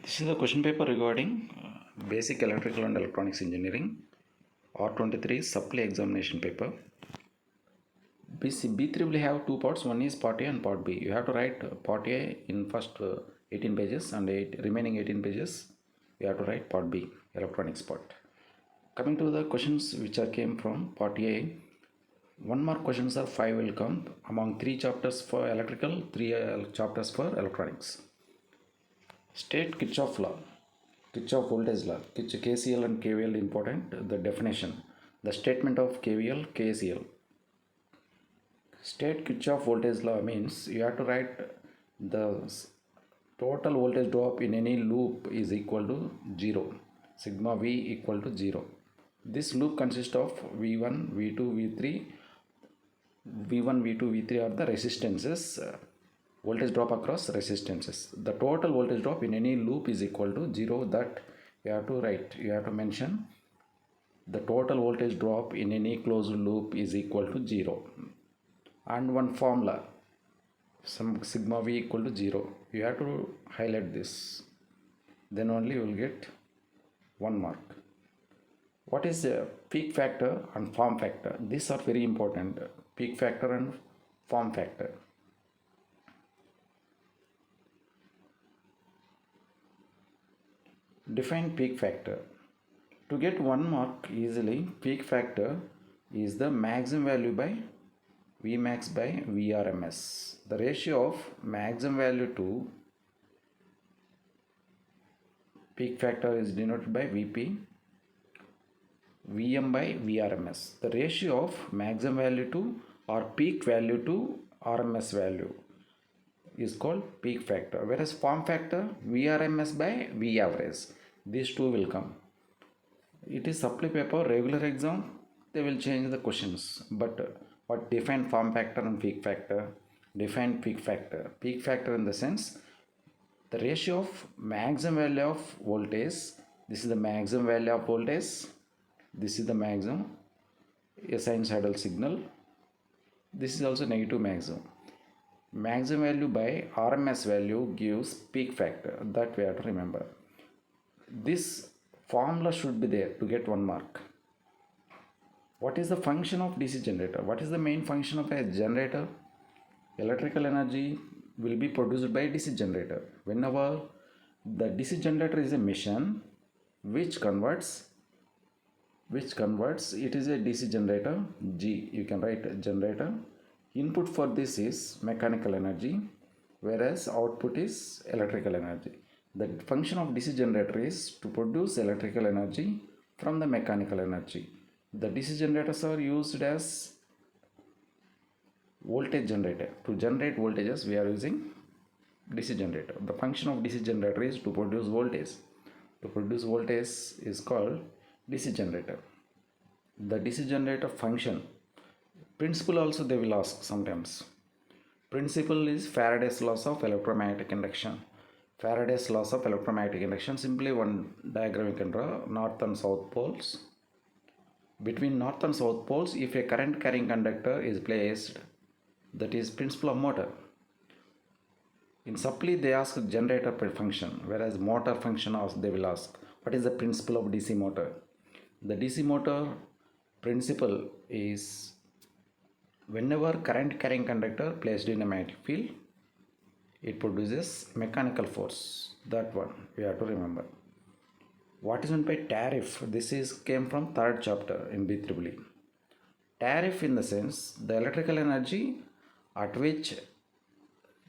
This is a question paper regarding basic electrical and electronics engineering R23 supply examination paper. B3 will have two parts. One is part A and part B. You have to write part A in first 18 pages and remaining 18 pages you have to write part B, electronics part. Coming to the questions which are came from part A, 1 mark questions are 5 will come among 3 chapters for electrical, 3 chapters for electronics. State Kirchhoff law, Kirchhoff voltage law, KCL and KVL important, the definition, the statement of KVL, KCL. State Kirchhoff voltage law means you have to write the total voltage drop in any loop is equal to 0, sigma V equal to 0. This loop consists of V1, V2, V3. V1, V2, V3 are the resistances. Voltage drop across resistances. The total voltage drop in any loop is equal to 0. That you have to write. You have to mention the total voltage drop in any closed loop is equal to 0. And one formula, some sigma V equal to 0. You have to highlight this. Then only you will get 1 mark. What is the peak factor and form factor? These are very important. Peak factor and form factor. Define peak factor. To get 1 mark easily, peak factor is the maximum value by Vmax by Vrms. The ratio of maximum value to peak factor is denoted by Vp, Vm by Vrms. The ratio of maximum value to or peak value to RMS value is called peak factor, whereas form factor Vrms by V average. These two will come. It is supply paper, regular exam, they will change the questions. But what define form factor and peak factor? Define peak factor. Peak factor in the sense the ratio of maximum value of voltage. This is the maximum value of voltage. This is the maximum. A sinusoidal signal. This is also negative maximum. Maximum value by RMS value gives peak factor. That we have to remember. This formula should be there to get 1 mark. What is the function of DC generator? What is the main function of a generator? Electrical energy will be produced by DC generator. Whenever the DC generator is a machine which converts, it is a DC generator, G, you can write generator. Input for this is mechanical energy, whereas output is electrical energy. The function of DC generator is to produce electrical energy from the mechanical energy. The DC generators are used as voltage generator. To generate voltages, we are using DC generator. The function of DC generator is to produce voltage. To produce voltage is called DC generator. The DC generator function, principle also they will ask sometimes. Principle is Faraday's laws of electromagnetic induction. Faraday's laws of electromagnetic induction, simply one diagram you can draw, north and south poles. Between north and south poles, if a current carrying conductor is placed, that is principle of motor. In supply they ask generator function, whereas motor function they will ask what is the principle of DC motor. The DC motor principle is whenever current carrying conductor placed in a magnetic field, it produces mechanical force. That one we have to remember. What is meant by tariff? This is came from 3rd chapter in BEEE. Tariff in the sense the electrical energy at which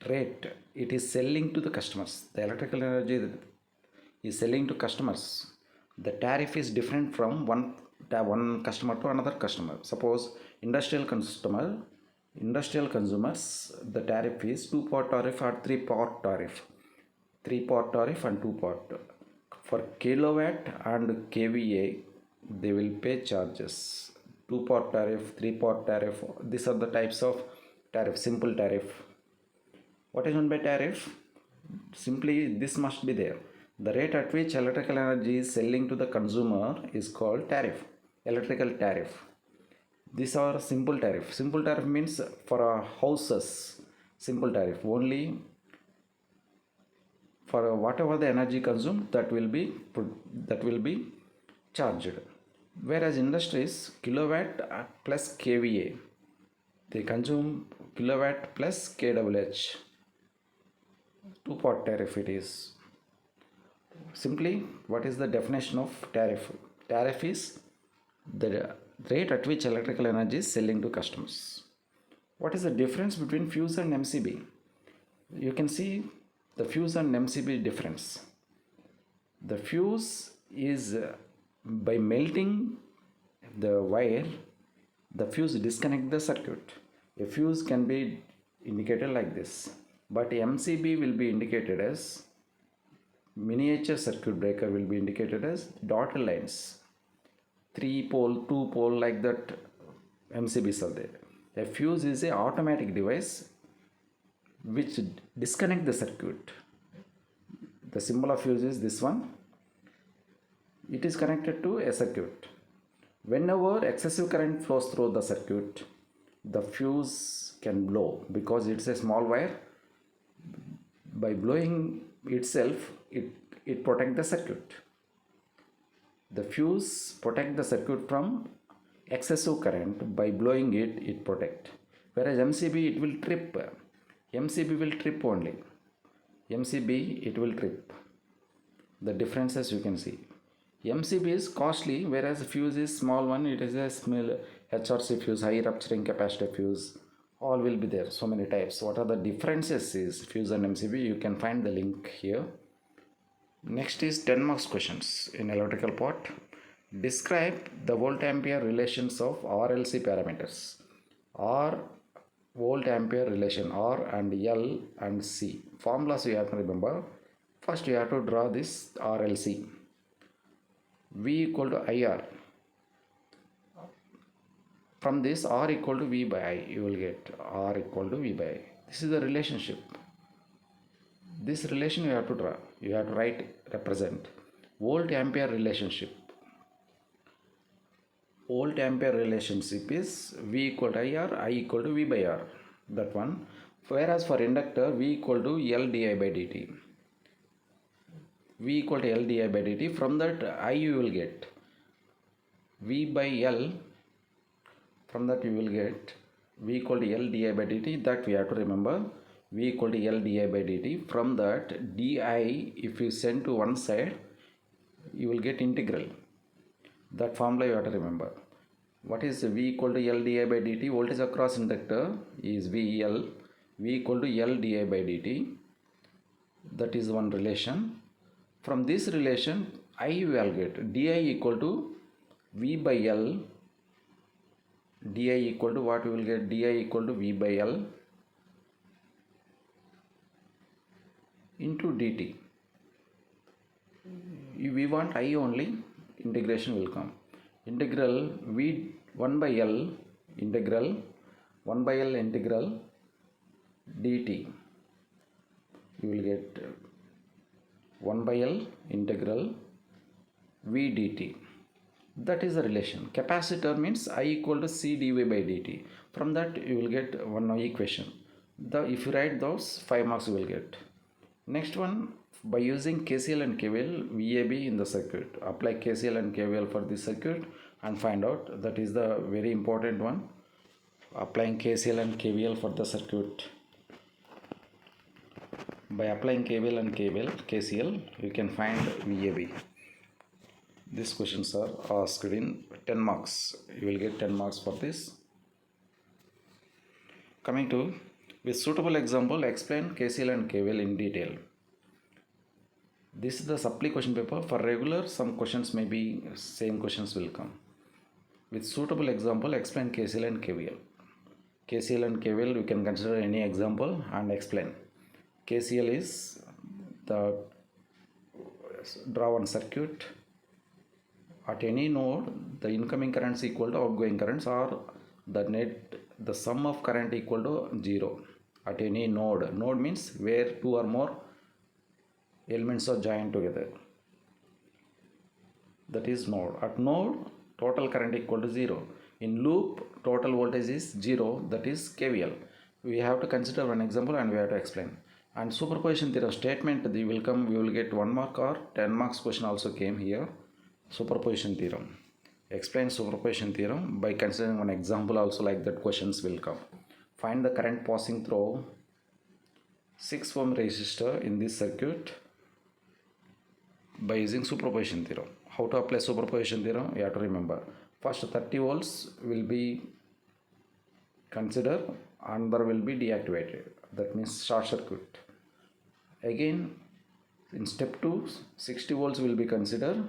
rate it is selling to the customers. The electrical energy is selling to customers. The tariff is different from one customer to another customer. Suppose industrial consumers, the tariff is 2-part tariff or 3-part tariff. 3-part tariff and 2-part. For kilowatt and kVA, they will pay charges. 2-part tariff, 3-part tariff. These are the types of tariff. Simple tariff. What is meant by tariff? Simply this must be there. The rate at which electrical energy is selling to the consumer is called tariff. Electrical tariff. These are simple tariff. Simple tariff means for houses, simple tariff. Only for whatever the energy consumed, that will be charged. Whereas industries kilowatt plus kVA, they consume kilowatt plus kWh. Two-part tariff it is. Simply, what is the definition of tariff? Tariff is the rate at which electrical energy is selling to customers. What is the difference between fuse and MCB? You can see the fuse and MCB difference. The fuse is by melting the wire, the fuse disconnect the circuit. A fuse can be indicated like this, but MCB will be indicated as miniature circuit breaker, will be indicated as dotted lines. 3 pole, 2 pole, like that MCBs are there. A fuse is a automatic device which disconnect the circuit. The symbol of fuse is this one. It is connected to a circuit. Whenever excessive current flows through the circuit, the fuse can blow because it's a small wire. By blowing itself, it protects the circuit. The fuse protects the circuit from excessive current. By blowing it protects. Whereas MCB, it will trip. MCB will trip only. MCB, it will trip. The differences you can see. MCB is costly, whereas fuse is small one. It is a small HRC fuse, high rupturing capacitor fuse. All will be there. So many types. What are the differences is fuse and MCB? You can find the link here. Next is 10 marks questions in electrical part. Describe the volt ampere relations of RLC parameters. R volt ampere relation, R and L and C. Formulas you have to remember. First you have to draw this RLC. V equal to IR. From this, R equal to V by I, you will get R equal to V by I. This is the relationship. This relation you have to draw. You have to represent volt ampere relationship. Volt ampere relationship is V equal to IR, I equal to V by R. That one. Whereas for inductor, V equal to L di by dt. V equal to L di by dt. From that, I you will get V by L. From that you will get V equal to L di by dt. That we have to remember. V equal to L di by dt. From that, di, if you send to one side, you will get integral. That formula you have to remember. What is V equal to L di by dt? Voltage across inductor is VL. V equal to L di by dt. That is one relation. From this relation, I you will get di equal to V by L. Di equal to what we will get? Di equal to V by L into dt. If we want I only, integration will come. Integral V 1 by L integral 1 by L integral dt. You will get 1 by L integral V dt. That is the relation. Capacitor means I equal to C dy by dt. From that you will get one equation. If you write those, 5 marks you will get. Next one, by using KCL and KVL, VAB in the circuit. Apply KCL and KVL for this circuit and find out. That is the very important one. Applying KCL and KVL for the circuit. By applying KVL and KCL, you can find VAB. These questions are asked in 10 marks. You will get 10 marks for this. Coming to, with suitable example, explain KCL and KVL in detail. This is the supply question paper. For regular, some questions may be same questions will come. With suitable example, explain KCL and KVL. KCL and KVL, you can consider any example and explain. KCL is the draw one circuit. At any node, the incoming currents equal to outgoing currents, or the sum of current equal to 0 at any node. Node means where two or more elements are joined together. That is node. At node, total current equal to 0. In loop, total voltage is 0. That is KVL. We have to consider one example and we have to explain. And superposition theorem statement we will get 1 mark or 10 marks question also came here. Superposition theorem, explain superposition theorem by considering one example also, like that questions will come. Find the current passing through 6 ohm resistor in this circuit by using superposition theorem. How to apply superposition theorem? You have to remember, first 30 volts will be considered, another will be deactivated, that means short circuit. Again in step 2 60 volts will be considered,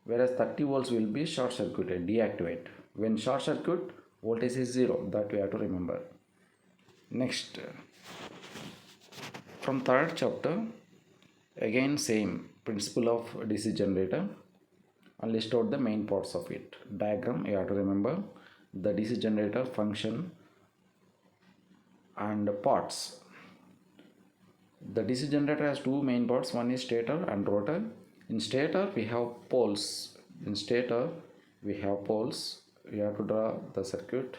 whereas 30 volts will be short circuited, deactivate. When short circuit, voltage is 0, that we have to remember. Next, from third chapter, again same principle of DC generator, and list out the main parts of it. Diagram you have to remember, the DC generator function and parts. The DC generator has two main parts, one is stator and rotor. In stator we have poles. In stator we have poles. We have to draw the circuit.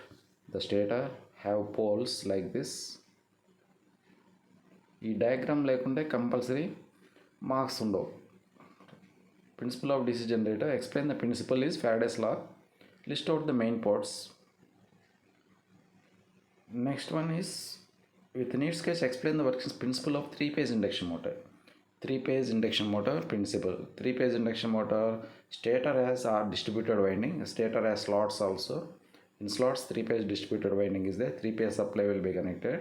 The stator have poles like this. ఈ diagram లేకుంటే compulsory marks ఉండవు. Principle of DC generator, explain the principle is Faraday's law. List out the main parts. Next one is, with need sketch, explain the working principle of 3-phase induction motor. 3-phase induction motor principle. 3-phase induction motor, stator has a distributed winding, stator has slots also. In slots 3-phase distributed winding is there, 3-phase supply will be connected.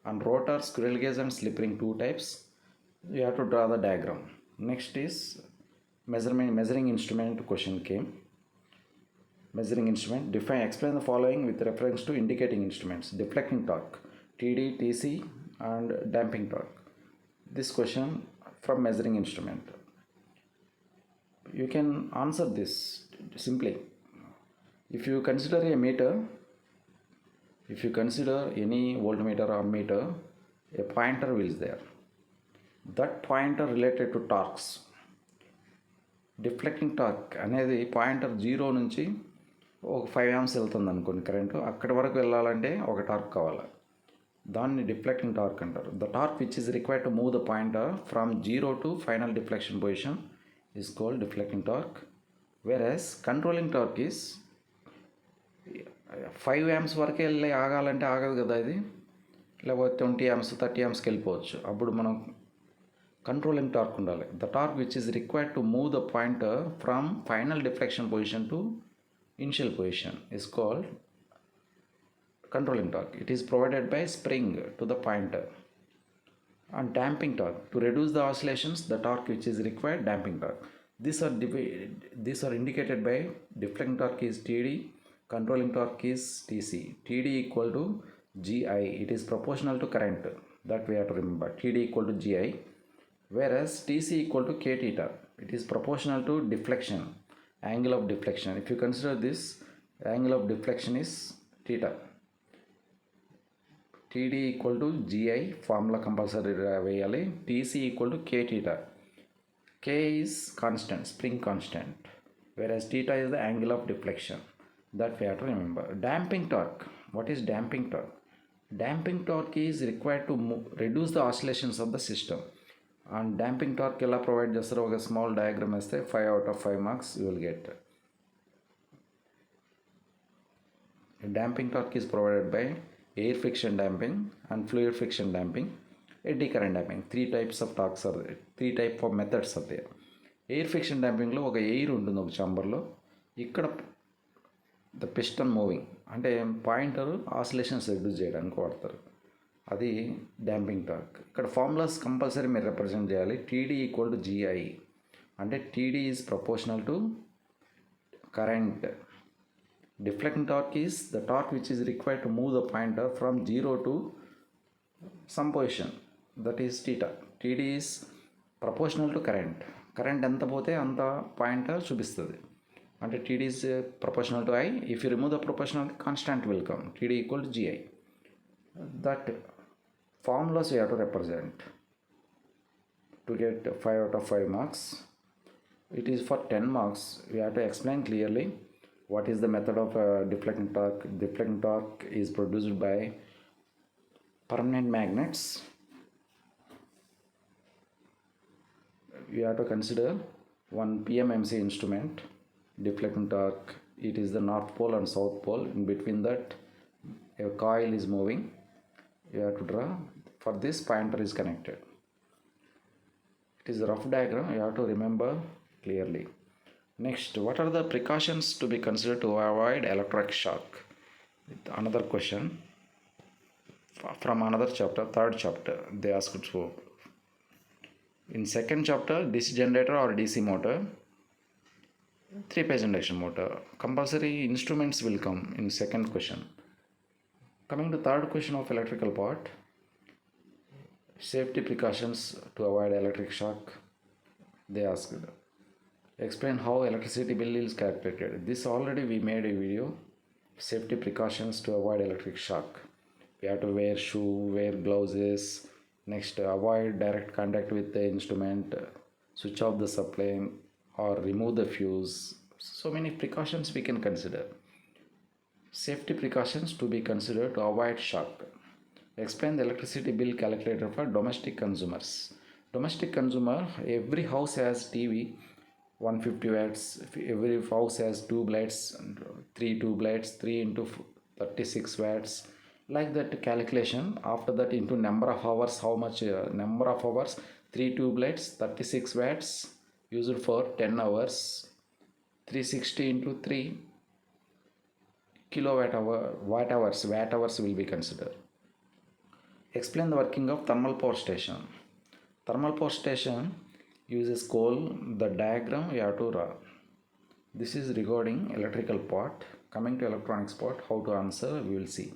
And rotor, squirrel cage and slip ring, two types. You have to draw the diagram. Next is measuring instrument question came. Measuring instrument, explain the following with reference to indicating instruments. Deflecting torque, TD, TC and damping torque. This question from measuring instrument. You can answer this simply. If you consider a meter, if you consider any voltmeter or meter, a pointer is there. That pointer related to torques. Deflecting torque అనేది pointer 0 నుంచి ఒక 5 amps వెళ్తుంది అనుకోండి current, అక్కడి వరకు వెళ్ళాలంటే ఒక torque కావాలి, దాన్ని డిఫ్లెక్టింగ్ టార్క్ అంటారు. The torque which is required to move the pointer from 0 to final deflection position is called deflecting torque. Versus controlling torque is 5 amps వరకే వెళ్ళి ఆగాలంటే ఆగదు కదా ఇది, లేకపోతే 20 amps 30 amps వెళ్ళిపోవచ్చు, అప్పుడు మనం controlling torque undali. The torque which is required to move the pointer from final deflection position to initial position is called controlling torque. It is provided by spring to the pointer. And damping torque, to reduce the oscillations, the torque which is required, damping torque. These are indicated by deflecting torque is TD, controlling torque is TC. TD equal to GI, it is proportional to current, that we have to remember. TD equal to GI, whereas TC equal to K theta, it is proportional to deflection, angle of deflection. If you consider this, angle of deflection is theta. TD equal to GI, formula compulsory veyali. TC equal to K theta. K is constant, spring constant, whereas theta is the angle of deflection, that we have to remember. Damping torque, what is damping torque? Damping torque is required to reduce the oscillations of the system. And damping torque ఎలా provide చేస్తారో ఒక small diagram వేస్తే 5 out of 5 marks you will get. Damping torque is provided by air friction damping and fluid friction damping, eddy current damping. 3 types of torques are there, 3 type of methods are there. Air friction damping లో ఒక air ఉంటుంది ఒక చాంబర్లో, ఇక్కడ the piston moving అంటే pointer oscillations reduce చేయడానికి వాడతారు, అది damping torque. ఇక్కడ ఫార్ములాస్ కంపల్సరీ మీరు రిప్రజెంట్ చేయాలి. టీడీ ఈక్వల్ టు జిఐ అంటే TD is proportional to current. Deflecting torque is the torque which is required to move the pointer from 0 to some position, that is theta. TD is proportional to current. Current ఎంత పోతే అంత pointer చూపిస్తుంది, అంటే TD is proportional to I. If you remove the proportional, constant will come. TD equal to GI. That formulas we have to represent to get 5 out of 5 marks. It is for 10 marks. We have to explain clearly what is the method of deflecting torque. Deflecting torque is produced by permanent magnets we have to consider one PMMC instrument, deflecting torque. It is the north pole and south pole. In between that, a coil is moving. You have to draw. For this, pointer is connected. It is a rough diagram. You have to remember clearly. Next, what are the precautions to be considered to avoid electric shock? Another question from another chapter, third chapter. They asked so. In second chapter, DC generator or DC motor, 3-phase induction motor. Compulsory instruments will come in second question. Coming to third question of electrical part, safety precautions to avoid electric shock. They asked, explain how electricity bill is calculated. This already we made a video. Safety precautions to avoid electric shock. We have to wear shoe, wear gloves. Next, avoid direct contact with the instrument, switch off the supply or remove the fuse. So many precautions we can consider. Safety precautions to be considered to avoid shock. Explain the electricity bill calculator for domestic consumers. Domestic consumer, every house has TV, 150 watts. Every house has 2 blades, 3 blades, 3 into 36 watts. Like that calculation. After that, into number of hours, how much number of hours, 3 blades, 36 watts used for 10 hours. 360 into 3 kilowatt hour, watt hours will be considered. Explain the working of thermal power station. Thermal power station uses coal. The diagram you have to draw. This is regarding electrical part. Coming to electronics part, how to answer we will see.